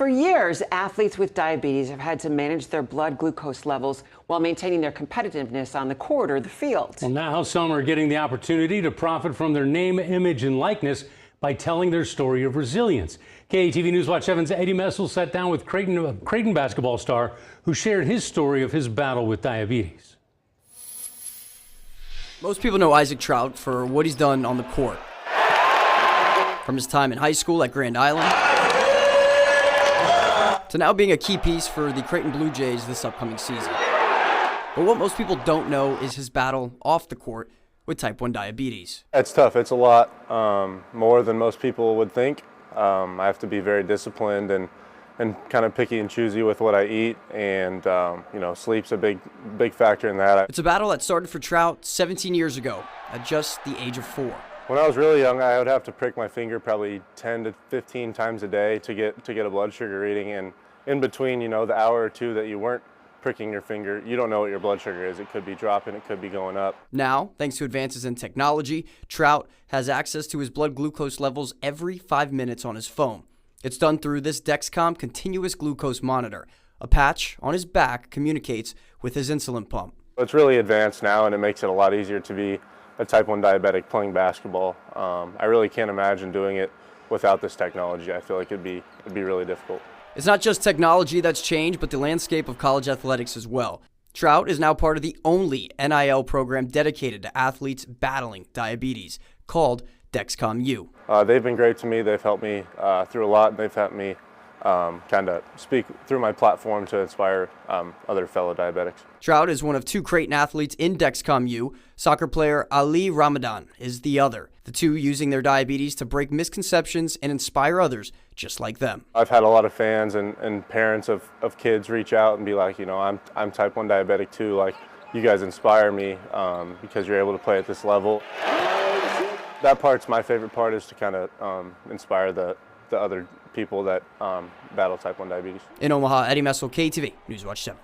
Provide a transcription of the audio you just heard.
For years, athletes with diabetes have had to manage their blood glucose levels while maintaining their competitiveness on the court or the field. Well, now some are getting the opportunity to profit from their name, image, and likeness by telling their story of resilience. KATV News Watch 7's Eddie Messel sat down with Creighton basketball star who shared his story of his battle with diabetes. Most people know Isaac Trout for what he's done on the court. From his time in high school at Grand Island to now being a key piece for the Creighton Blue Jays this upcoming season. But what most people don't know is his battle off the court with type 1 diabetes. It's tough. It's a lot more than most people would think. I have to be very disciplined and kind of picky and choosy with what I eat, and sleep's a big factor in that. It's a battle that started for Trout 17 years ago at just the age of 4. When I was really young, I would have to prick my finger probably 10 to 15 times a day to get a blood sugar reading, and in between, the hour or two that you weren't pricking your finger, you don't know what your blood sugar is. It could be dropping, it could be going up. Now, thanks to advances in technology, Trout has access to his blood glucose levels every 5 minutes on his phone. It's done through this Dexcom continuous glucose monitor. A patch on his back communicates with his insulin pump. It's really advanced now, and it makes it a lot easier to be a type 1 diabetic playing basketball. I really can't imagine doing it without this technology. I feel like it'd be really difficult. It's not just technology that's changed, but the landscape of college athletics as well. Trout is now part of the only NIL program dedicated to athletes battling diabetes, called Dexcom U. They've been great to me. They've helped me through a lot. They've helped me kind of speak through my platform to inspire other fellow diabetics. Trout is one of 2 Creighton athletes in Dexcom U. Soccer player Ali Ramadan is the other. The two using their diabetes to break misconceptions and inspire others just like them. I've had a lot of fans and parents of kids reach out and be like, I'm type 1 diabetic too. Like, you guys inspire me because you're able to play at this level. That part's my favorite part, is to kind of inspire the other people that battle type 1 diabetes. In Omaha, Eddie Messel, KATV News Watch 7.